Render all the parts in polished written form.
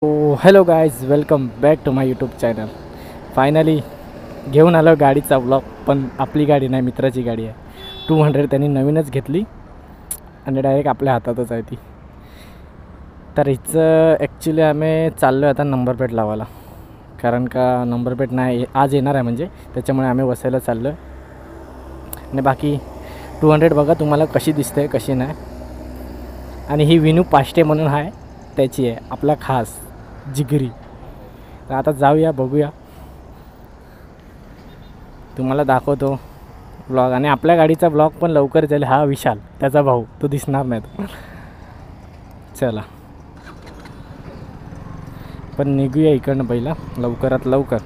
Hello guys, welcome back to my YouTube channel. Finally घेऊन आलो गाडीचा ब्लॉग. पण आपली गाडी नाही, मित्राची गाडी आहे. 200 त्यांनी नवीनच घेतली आणि डायरेक्ट आपल्या हातातच आहे ती. तर हिचं ॲक्च्युली आम्ही चाललो आहे आता नंबर प्लेट लावायला. कारण का नंबर प्लेट नाही आज येणार आहे, म्हणजे त्याच्यामुळे आम्ही वसायला चाललो आहे. आणि बाकी 200 बघा तुम्हाला कशी दिसते कशी नाही. आणि ही विनू पाष्टे म्हणून आहे, त्याची आहे आपला खास जिगरी. तर आता जाऊया, बघूया, तुम्हाला दाखवतो ब्लॉग. आणि आपल्या गाडीचा ब्लॉग पण लवकर जाईल. हा विशाल, त्याचा भाऊ, तो दिसणार नाही तो. चला पण निघूया इकडनं पहिला लवकरात लवकर.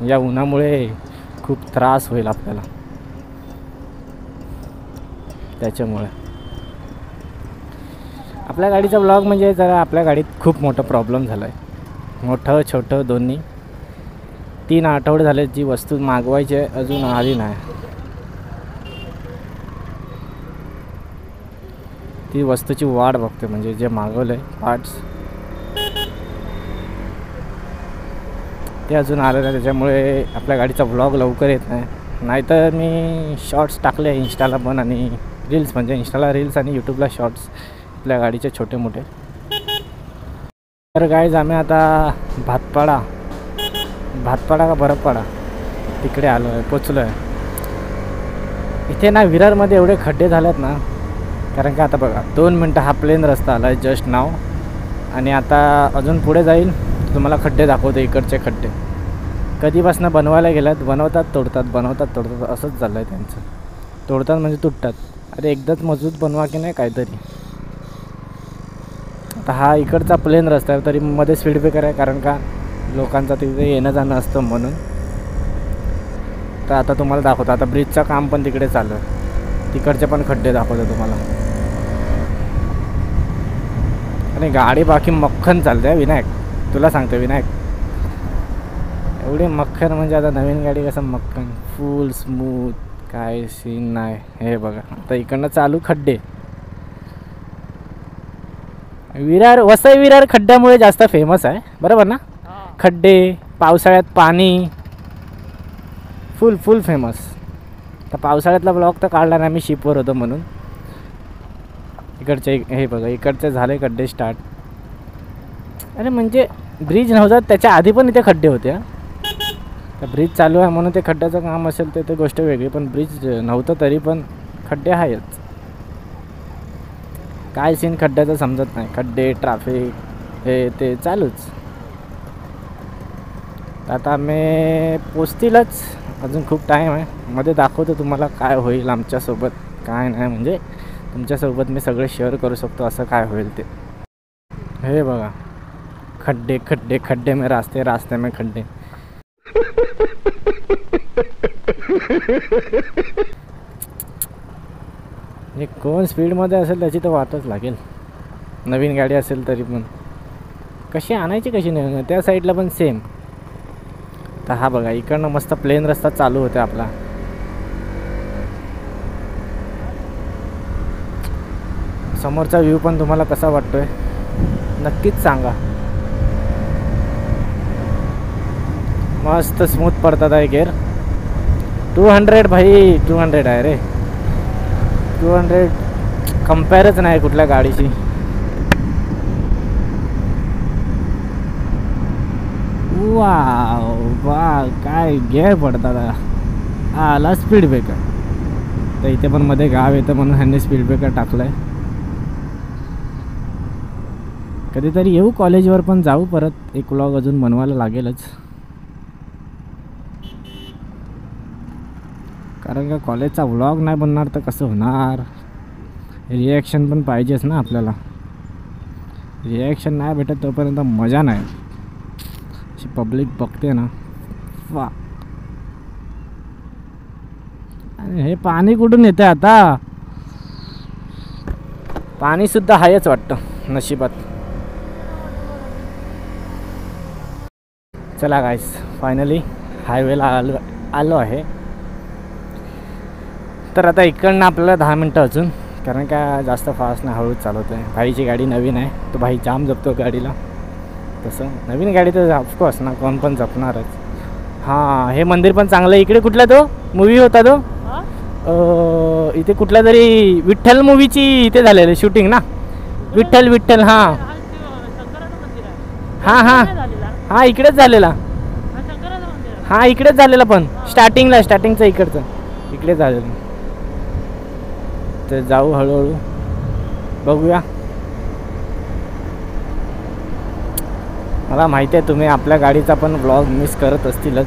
या उन्हामुळे खूप त्रास होईल आपल्याला, त्याच्यामुळे आपल्या गाडीचा ब्लॉग म्हणजे जरा आपल्या गाडीत खूप मोठा प्रॉब्लेम झाला आहे. मोठं छोटं दोन्ही. 3 आठवडे झाले जी वस्तू मागवायची आहे अजून आली नाही. ती वस्तूची वाट बघते, म्हणजे जे मागवलं आहे पार्ट्स ते अजून आलं नाही. त्याच्यामुळे आपल्या गाडीचा ब्लॉग लवकर येत नाही. नाहीतर मी शॉर्ट्स टाकले इंस्टाला पण, आणि रील्स, म्हणजे इंस्टाला रील्स आणि यूट्यूबला शॉर्ट्स आपल्या गाडीचे छोटे मोठे. तर गाईज आम्ही आता भातपाडा का बरफपाडा तिकडे आलो आहे, पोचलो आहे. इथे ना विरारमध्ये एवढे खड्डे झालेत ना. कारण का आता बघा 2 मिनटं हा प्लेन रस्ता आला आहे जस्ट नाव. आणि आता अजून पुढे जाईल तुम्हाला खड्डे दाखवते. इकडचे खड्डे कधीपासून बनवायला गेलात, बनवतात तोडतात असंच चाललं आहे त्यांचं. तोडतात म्हणजे तुटतात. अरे एकदाच मजबूत बनवा की नाही काहीतरी. आता हा इकडचा प्लेन रस्ता आहे, तरी मध्ये स्पीड ब्रेकर आहे. कारण का लोकांचा तिथे येणं जाणं असतं म्हणून. तर आता तुम्हाला दाखवतो. आता ब्रिजचं काम पण तिकडे चालू आहे, तिकडचे पण खड्डे दाखवतो तुम्हाला. आणि गाडी बाकी मक्खन चालते विनायक, तुला सांगतो विनायक. एवढी मक्खन म्हणजे आता नवीन गाडी कसं मक्खन फुल स्मूथ, काय सीन नाही. हे बघा आता इकडनं चालू खड्डे. वसई विरार खड्ड्यामुळे जास्त फेमस आहे, बरोबर ना. खड्डे, पावसाळ्यात पाणी, फुल फेमस. तर पावसाळ्यातला ब्लॉग तर काढला नाही मी, शिपवर होतो म्हणून. इकडचे हे बघा, इकडचे झाले खड्डे स्टार्ट. अरे म्हणजे ब्रिज नव्हता त्याच्या आधी पण इथे खड्डे होते. तर ब्रिज चालू आहे म्हणून ते खड्ड्याचं काम असेल ते गोष्ट वेगळी, पण ब्रिज नव्हतं तरी पण खड्डे आहेच. काय सीन खड्ड्याचं समजत नाही. खड्डे, ट्रॅफिक, हे ते चालूच. आता आम्ही पोचतीलच, अजून खूप टाईम आहे. मध्ये दाखवतो तुम्हाला काय होईल आमच्यासोबत, काय नाही. म्हणजे तुमच्यासोबत मी सगळे शेअर करू शकतो असं काय होईल ते. हे बघा खड्डे खड्डे खड्डे में रास्ते में खड्डे. हे कोण स्पीडमध्ये असेल त्याची तर वाटच लागेल. नवीन गाडी असेल तरी पण कशी आणायची कशी नाही. त्या साईडला पण सेम. तर हा बघा इकडनं मस्त प्लेन रस्ता चालू होते आपला. समोरचा व्ह्यू पण तुम्हाला कसा वाटतोय नक्कीच सांगा. मस्त स्मूथ पडतात आहे गेअर. 200 भाई 200 आहे रे. 200 कंपेअरच नाही कुठल्या गाडीची. वा काय गेअर पडतात. आला स्पीड ब्रेकर. तर इथे पण मध्ये गाव येतं म्हणून ह्यांनी स्पीड ब्रेकर टाकलाय. कधीतरी येऊ कॉलेजवर पण जाऊ परत. एक व्लॉग अजून बनवायला लागेलच, कारण का कॉलेजचा व्लॉग नाही बनणार तर कसं होणार. रिॲक्शन पण पाहिजेच ना आपल्याला. रिॲक्शन नाही भेटत तोपर्यंत मजा नाही. अशी पब्लिक बघते ना, वा. आणि हे पाणी कुठून येते आता. पाणीसुद्धा आहेच वाटतं नशिबात. चला गाईस, फायनली हायवेला आलो आहे. तर आता इकडनं आपल्याला 10 मिनटं अजून, कारण का जास्त फास्ट नाही, हळूच चालवतो आहे. भाईची गाडी नवीन आहे, तो भाई जाम जपतो गाडीला. तसं नवीन गाडी तर ऑफकोर्स ना कोण पण जपणारच. हां हे मंदिर पण चांगलं आहे. इकडे कुठला तो मूवी होता तो इथे कुठल्या तरी विठ्ठल मूवीची इथे झालेलं शूटिंग ना. विठ्ठल विठ्ठल हां हां हां हां इकडेच झालेला. हां इकडेच झालेला पण स्टार्टिंगचं इकडचं इकडे झालेलं. तर जाऊ हळूहळू बघूया. मला माहिती आहे तुम्ही आपल्या गाडीचा पण ब्लॉग मिस करत असतीलच.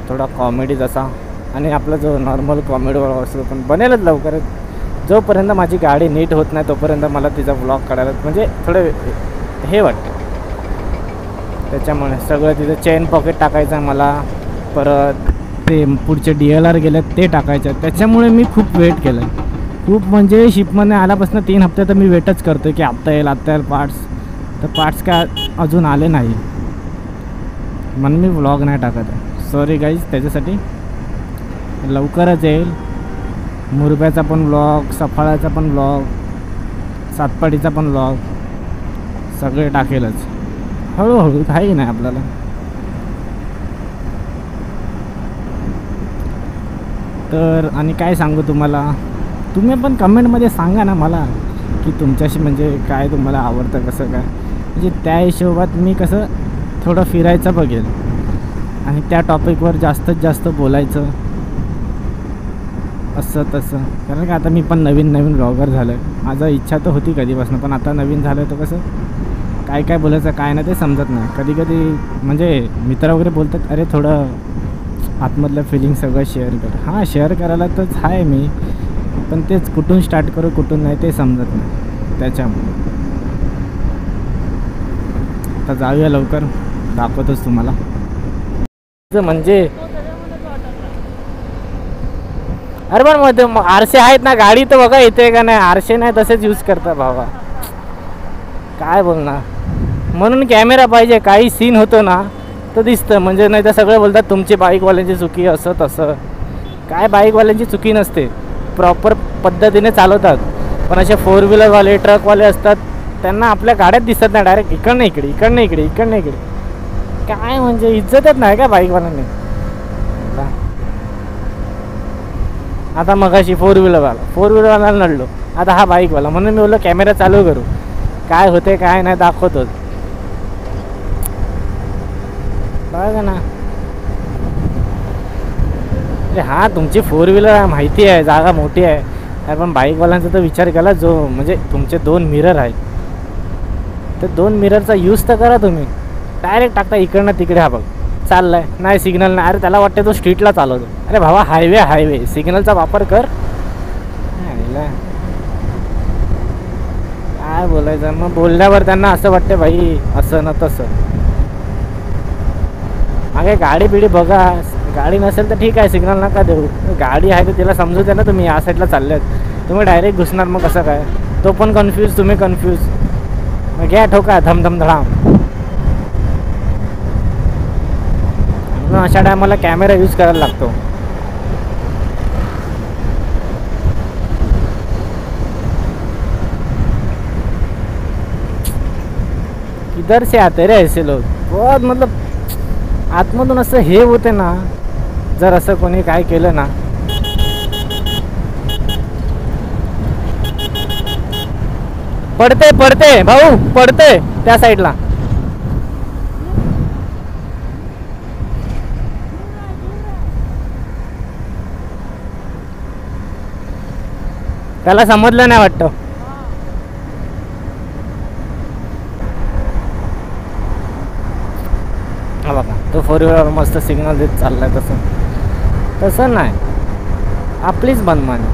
थोडा कॉमेडी जसा आणि आपला जो नॉर्मल कॉमेडी ब्लॉग असतो पण बनेलच लवकरच. जोपर्यंत माझी गाडी नीट होत नाही तोपर्यंत मला तिचा ब्लॉग काढायला म्हणजे थोडं हे वाटतं. त्याच्यामुळे सगळं तिथं चेन पॉकेट टाकायचं आहे मला. परत ते पुढचे DLR गेले ते टाकायचे. त्याच्यामुळे मी खूप वेट केलं आहे. खूप म्हणजे शिपमध्ये आल्यापासून 3 हप्ते तर मी वेटच करतो की आत्ता येईल पार्ट्स. तर पार्ट्स काय अजून आले नाही म्हणून मी व्लॉग नाही टाकत आहे. सॉरी गाईज त्याच्यासाठी. लवकरच येईल मुरब्याचा पण व्लॉग, सफाळ्याचा पण व्लॉग, सातपाडीचा पण व्लॉग सगळे टाकेलच हळूहळू. काही नाही आपल्याला. तर आणि काय सांगू तुम्हाला. तुम्ही पण कमेंटमध्ये सांगा ना मला की तुमच्याशी म्हणजे काय तुम्हाला आवडतं कसं काय. म्हणजे त्या हिशोबात मी कसं थोडं फिरायचं बघेल आणि त्या टॉपिकवर जास्तीत जास्त बोलायचं असं तसं. कारण की आता मी पण नवीन ब्लॉगर झालो आहे. माझं इच्छा तर होती कधीपासून पण आता नवीन झालं आहे तर कसं काय बोलायचं काय नाही ते समजत नाही. कधी म्हणजे मित्र वगैरे बोलतात अरे थोडं आतमधलं फिलिंग सगळं शेअर कर. हां शेअर करायला तरच आहे मी पण तेच कुठून स्टार्ट करू कुठून नाही ते समजत नाही. त्याच्यामुळे आता जाऊया लवकर दाखवतोच तुम्हाला. म्हणजे अरे पण मध्ये आरसे आहेत ना गाडी तर बघा येते का नाही. आरसे नाही तसेच यूज करता भावा. काय बोलणार. म्हणून कॅमेरा पाहिजे. काही सीन होतो ना तर दिसतं. म्हणजे नाही तर सगळे बोलतात तुमची बाईकवाल्यांची चुकी असं तसं. काय बाईकवाल्यांची चुकी नसते. प्रॉपर पद्धतीने चालवतात. पण असे 4 व्हीलरवाले ट्रकवाले असतात त्यांना आपल्या गाड्यात दिसत नाही. डायरेक्ट इकडनं इकडे काय म्हणजे इज्जतच नाही का बाईकवाल्यांनी. आता मगाशी 4 व्हीलरवाला नडलो. आता हा बाईकवाला म्हणून मी बोललो कॅमेरा चालू करू. काय होते काय नाही दाखवतोच. बघा ना. अरे हां तुमची 4 व्हीलर माहिती आहे जागा मोठी आहे. अरे पण बाईकवाल्यांचा तर विचार केला जो म्हणजे तुमचे 2 मिरर आहेत तर 2 मिररचा यूज तर करा तुम्ही. डायरेक्ट टाकता इकडनं तिकडे. हा बघ चाललाय नाही सिग्नल नाही. अरे त्याला वाटतं तो स्ट्रीटला चालवतो. अरे भावा हायवे सिग्नलचा वापर कर. काय बोलायचं मग. बोलल्यावर त्यांना असं वाटतं भाई असं ना तसं. मागे गाडी बिडी बघा. गाडी नसेल तर ठीक आहे सिग्नल नका देऊ. गाडी आहे तर तिला समजू द्या ना तुम्ही या साईडला चालल्यात. तुम्ही डायरेक्ट घुसणार मग कसं काय. तो पण कन्फ्यूज तुम्ही कन्फ्यूज. मग घ्या ठोका धम धडाम. अशा टायमाला कॅमेरा यूज करायला लागतो. किधर से आते रे ऐसे लोग. बहुत मतलब आतमधून असं हे होते ना जर असं कोणी काय केलं ना. पडते भाऊ पडते त्या साईडला. त्याला समजलं नाही वाटतं. हा बघा तो 4 व्हीलर मस्त सिग्नल देत चाललाय. तसं नाही आपलीच मनमानी.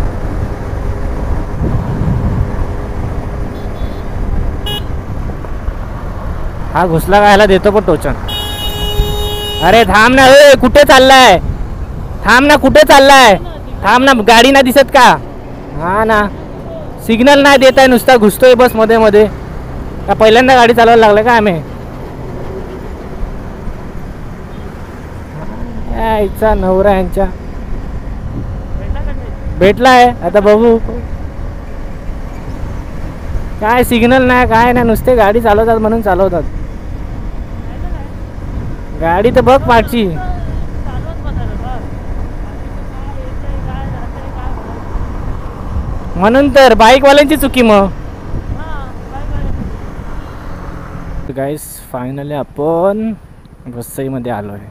हा घुसला गायला देतो पण टोचन. अरे थांब ना. कुठे चाललाय. थांब ना कुठे चाललाय. थांब ना गाडी नाही दिसत का. हा ना सिग्नल नाही देत आहे नुसता घुसतोय बस मध्ये. का पहिल्यांदा गाडी चालवायला लागलं का आम्ही. यायचा नवरा यांच्या भेटला आहे. आता बघू काय सिग्नल नाही काय नाही नुसते गाडी चालवतात म्हणून चालवतात. गाडी तर बघ पाठची. म्हणून तर बाईकवाल्यांची चुकी मग. गाईस फायनली आपण वसईमध्ये आलो आहे.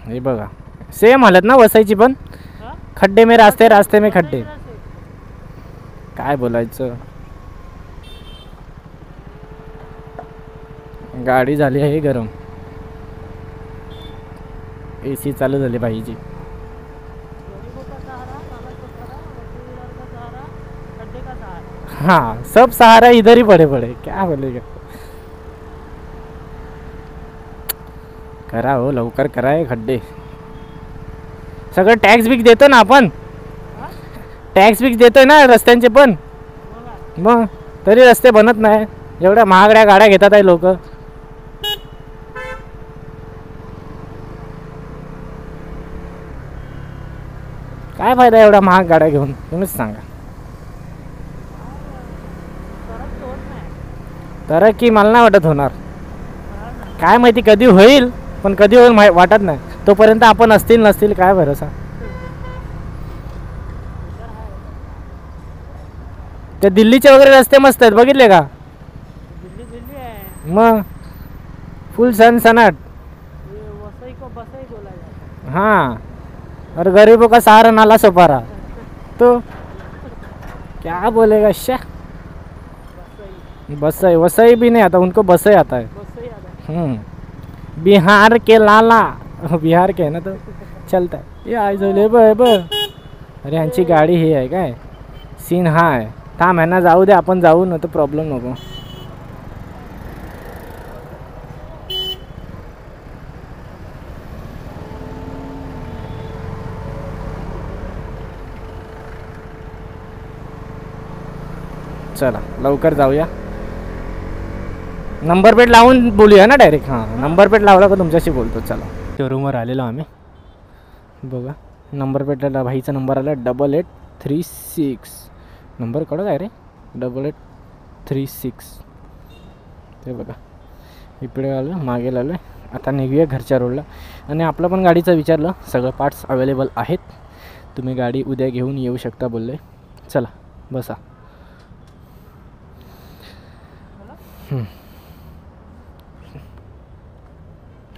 हे बघा सेम हालत ना वसईची पण. खड्डे में रास्ते, रास्ते में खड्डे. काय बोलायचं. गाडी झाली आहे गरम. AC चालू झाली पाहिजे. हाँ सब सहारा इधर ही पड़े पड़े. क्या बोलेगा. करा हो लवकर करा हे खड्डे. सगळं टॅक्स बिक्स देतो ना आपण. टॅक्स बिक्स देतोय ना रस्त्यांचे पण. मग तरी रस्ते बनत नाही. एवढ्या महागड्या गाड्या घेतात आहे लोक. काय फायदा एवढा महाग गाड्या घेऊन तुम्हीच सांगा. तरक्की मला नाही वाटत होणार. काय माहिती कधी होईल, पण कधी होईल वाटत नाही. तोपर्यंत आपण असतील नसतील काय भरोसा. ते दिल्लीचे वगैरे रस्ते मस्त आहेत बघितले का. मग फुल सनसनाट. हाँ और गरीबों का सहारा नाला सोपारा. तो क्या बोलेगा. शा बसई वसई भी नहीं आता उनको, बसई आता है. बिहार के लाला. बिहार के है ना तो चलता है. ये आयझोले ब. अरे ह्यांची गाडी ही आहे काय. सीन हा आहे. थांब ह्यांना जाऊ दे आपण जाऊ ना तर प्रॉब्लेम नको. चला लवकर जाऊया. नंबर प्लेट लावून बोलूया ना डायरेक्ट. हां नंबर प्लेट लावला का तुमच्याशी बोलतो. चला शोरूमवर आलेलो आम्ही. बघा नंबर प्लेटला भाईचा नंबर आला 8836. नंबर कडक आहे रे 8836. ते बघा इकडे आलो मागे आलो. आता निघूया घरच्या रोडला. आणि आपलं पण गाडीचं विचारलं सगळं पार्ट्स अवेलेबल आहेत. तुम्ही गाडी उद्या घेऊन येऊ शकता बोलले. चला बसा.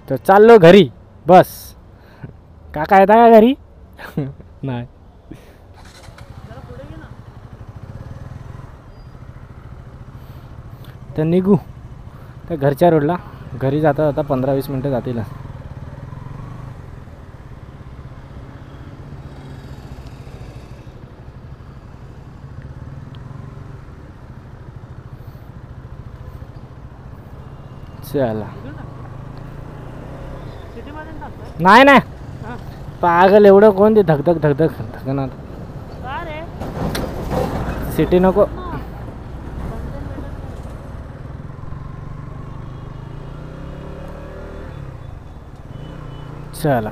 तर चाललो घरी. बस काका येता का घरी. नाही तर निघू त्या घरच्या रोडला. घरी जाता जाता 15-20 मिनटं जातील. चला नाही नाही पागल एवढं कोण ते धकधक धकधक धकणार. सिटी नको. चला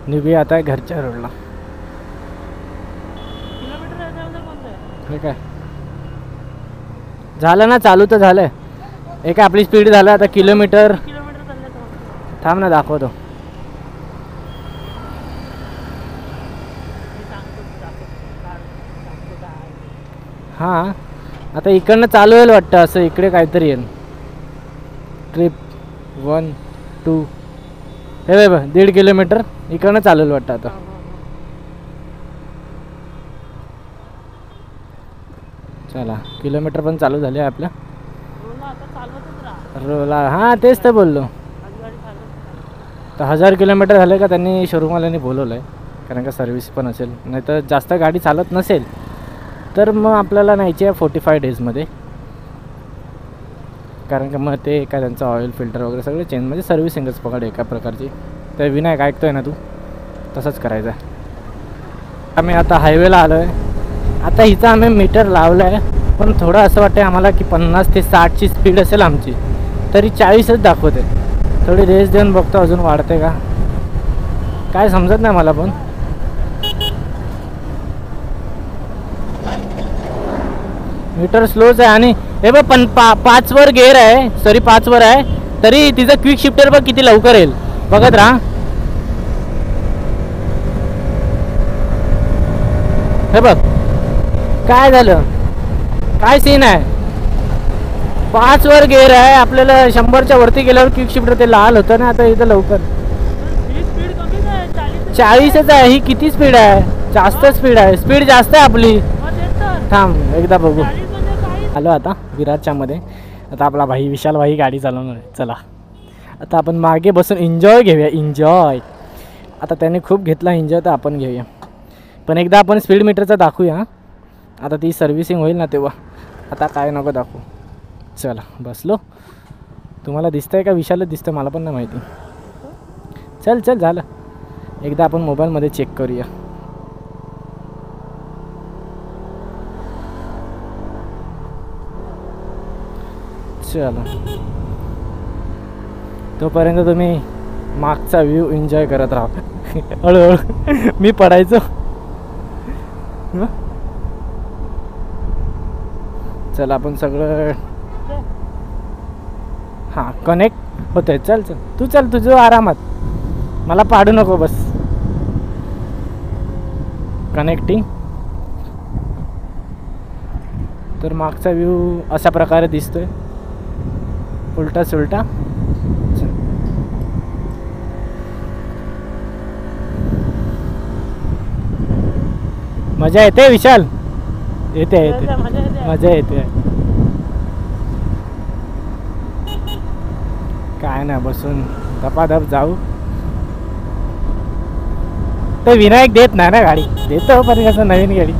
निघूया आता घरच्या रोडला. ठीक आहे झालं ना चालू तर झालंय. एक आपली स्पीड झालं आता किलोमीटर. थांब ना दाखवतो. हां आता इकडनं चालू होईल वाटतं. असं इकडे काहीतरी येईल. ट्रिप 1 2 हे बघ 1.5 किलोमीटर इकडनं चालू होईल वाटतं आता. चला किलोमीटर पण चालू झाले आपल्या रोला. हां तेच तर बोललो. तर 1000 किलोमीटर झाले का त्यांनी शोरूमवाल्यांनी बोलवलं आहे. कारण का सर्व्हिस पण असेल. नाही तर जास्त गाडी चालत नसेल तर मग आपल्याला न्यायची आहे 45 डेजमध्ये. कारण का मग ते काय त्यांचं ऑइल फिल्टर वगैरे सगळे चेंज म्हणजे सर्व्हिसिंगच पकड एका प्रकारची. तर विनायक ऐकतोय ना तू तसंच करायचं आहे. आम्ही आता हायवेला आलो आहे. आता हिचा आम्ही मीटर लावलं आहे. पण थोडं असं वाटतं आम्हाला की 50 ते 60ची स्पीड असेल आमची तरी 40च दाखवते. थोडी रेस देऊन बघतो अजून वाढते का काय समजत नाही मला. पण मीटर स्लोच आहे. आणि हे बघ पण 5 वर गेअर आहे, सॉरी 5 वर आहे, तरी तिचं क्विक शिफ्टर बघ किती लवकर येईल. बघत राहा. हे बघ काय झालं, काय सीन आहे. 5 वर गेअर आहे, आपल्याला 100च्या वरती गेल्यावर क्विक शिफ्टर ते लाल होतं ना. आता इथं लवकर 40च आहे. ही किती स्पीड आहे, जास्त स्पीड आहे, स्पीड जास्त आहे आपली. थांब एकदा बघू. आलो आता विराटच्या मध्ये. आता आपला भाई विशाल भाई गाडी चालवणार आहे. चला आता आपण मागे बसून एन्जॉय घेऊया, एन्जॉय. आता त्याने खूप घेतला एन्जॉय, तर आपण घेऊया. पण एकदा आपण स्पीड मीटरचा दाखवूया. आता ती सर्व्हिसिंग होईल ना तेव्हा. आता काय नको दाखवू. चला बसलो. तुम्हाला दिसतंय का विशालच दिसतं, मला पण नाही माहिती. चल चल झालं. एकदा आपण मोबाईलमध्ये चेक करूया. चला तोपर्यंत तुम्ही मागचा व्ह्यू एन्जॉय करत राहा. हळूहळू मी पडायचो. चल आपण सगळं हां कनेक्ट होतंय. चल चल तू चल तुझं आरामात, मला पाडू नको बस. कनेक्टिंग. तर मागचा व्ह्यू अशा प्रकारे दिसतोय, उलटा सुलटा. मजा येते विशाल, येते येते मजा येते. काय नाही बसून धपाधप जाऊ. तर विनायक देत नाही ना गाडी, देतो पण कसं नवीन गाडी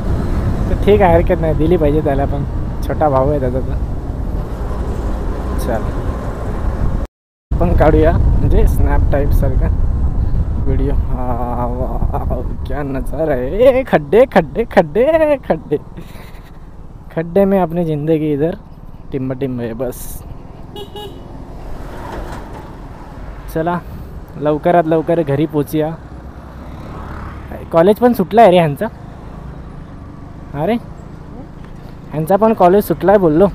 तर ठीक आहे, हरकत नाही, दिली पाहिजे त्याला पण. छोटा भाऊ आहे त्याचा. तर चल आपण काढूया म्हणजे स्नॅप टाईप सारखा वीडियो. हा क्या नजारा है. खड्डे खड्डे खड्डे खड्डे खड्डे में अपनी ज़िंदगी इधर टिम्ब टिम्ब है बस. चला लवकरात लवकर घरी पोचूया. कॉलेज पण सुटला आहे रे ह्यांचा. अरे ह्यांचा पण कॉलेज सुटला आहे बोललो.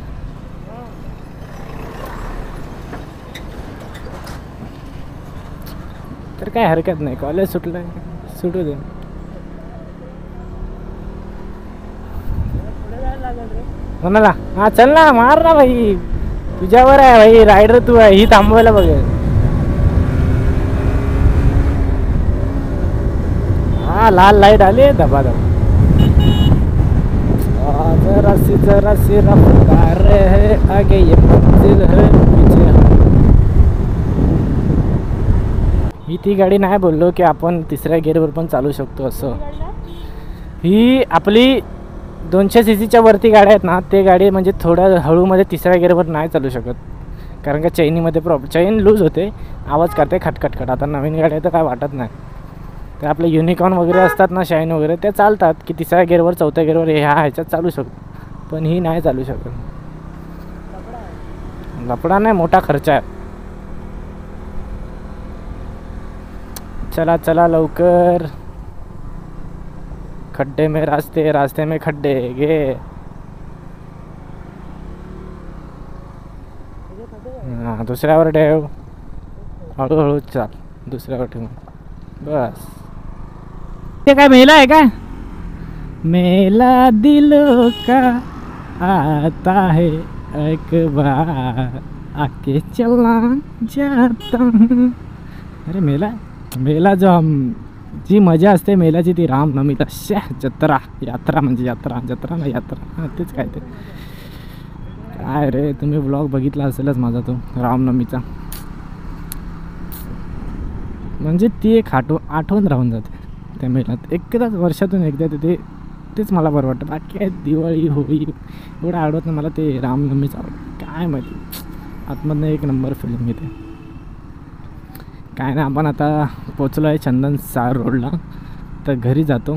तर काय हरकत नाही, कॉलेज सुटलं आहे, सुटू दे. कोणाला? हां चल ना, मार ना भाई, तुझ्यावर आहे भाई, रायडर तू आहे. ही थांबवायला बघ. हा लाल लाईट आली धबाधब. जरा सी रफ्तार है, आगे ये मंजिल है, पीछे. ही ती गाडी नाही बोललो की आपण तिसऱ्या गेअरवर पण चालू शकतो असं. ही आपली 200 cc वरती गाड्या आहेत ना, ते गाडी म्हणजे थोड्या हळूमध्ये तिसऱ्या गेअरवर नाही चालू शकत, कारण का चैनीमध्ये चैन लूज होते, आवाज करते खटखटखट. आता नवीन गाड्या तर काय वाटत नाही. ते आपले युनिकॉर्न वगैरे असतात ना, शाईन वगैरे, ते चालतात की तिसऱ्या गेअरवर चौथ्या गेअरवर ह्याच्यात चालू शकतो. पण ही नाही चालू शकत. लफडा नाही, मोठा खर्च आहे. चला चला लवकर. खड्डे में रास्ते, रास्ते में खड्डे गे. हां दुसऱ्यावर ठेव, हळूहळू चाल. दुसऱ्यावर ठेव बस. ते काय मेला आहे काय? मेला दिलों का आता है एक बार, आके चला जाता हूं. अरे मेला, मेला जो हम जी मजा असते मेलाची ती रामनवमीला. जत्रा, यात्रा म्हणजे यात्रा, जत्रा ना यात्रा. हां तेच काय ते काय रे. तुम्ही ब्लॉग बघितला असेलच माझा तो रामनवमीचा. म्हणजे ती एक आठवण राहून जाते त्या मेळ्यात. एकदाच वर्षातून एकदा ते तेच मला बरं वाटतं. बाकी काय दिवाळी होळी एवढं आवडत नाही मला, ते रामनवमीच आवडतं. काय माहिती आतमधनं एक नंबर फिलिंग येते. काय नाही, आपण आता पोचलो आहे चंदन सार रोडला, तर घरी जातो.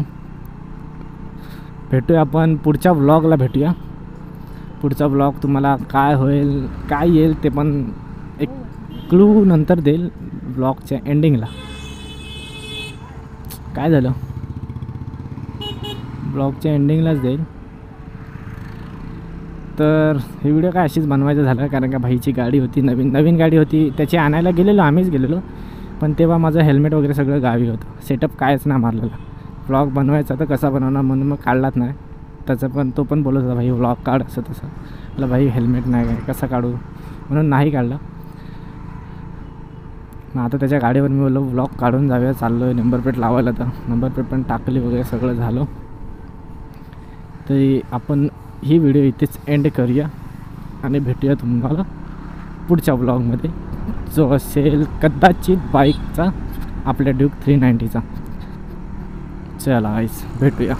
भेटूया आपण पुढच्या व्लॉगला, भेटूया. पुढचा व्लॉग तुम्हाला काय होईल काय येईल ते पण एक क्लू नंतर देईल ब्लॉगच्या एंडिंगला. काय झालं ब्लॉगच्या एंडिंगलाच देईल. तर ही व्हिडिओ काय अशीच बनवायचं झालं, कारण का भाईची गाडी होती, नवीन गाडी होती, त्याची आणायला गेलेलो, आम्हीच गेलेलो, पण तेव्हा माझं हेल्मेट वगैरे सगळं गावी होतं, सेटअप कायच नाही मारलेला. व्लॉग बनवायचा तर कसा बनवणार म्हणून मग काढलाच नाही. त्याचं पण तो पण बोलत होता भाई व्लॉग काढ असं तसं. म्हटलं भाई हेल्मेट नाही काय कसं काढू म्हणून नाही काढलं. मग आता त्याच्या गाडीवर मी बोललो व्लॉग काढून जाऊया, चाललो आहे नंबर प्लेट लावायला. तर नंबर प्लेट पण टाकली वगैरे सगळं झालं. तरी आपण ही व्हिडिओ इथेच एंड करूया आणि भेटूया तुम्हाला पुढच्या ब्लॉगमध्ये, जो असेल कदाचित बाईकचा, आपल्या ड्यूक 390चा. चला गाईस भेटूया.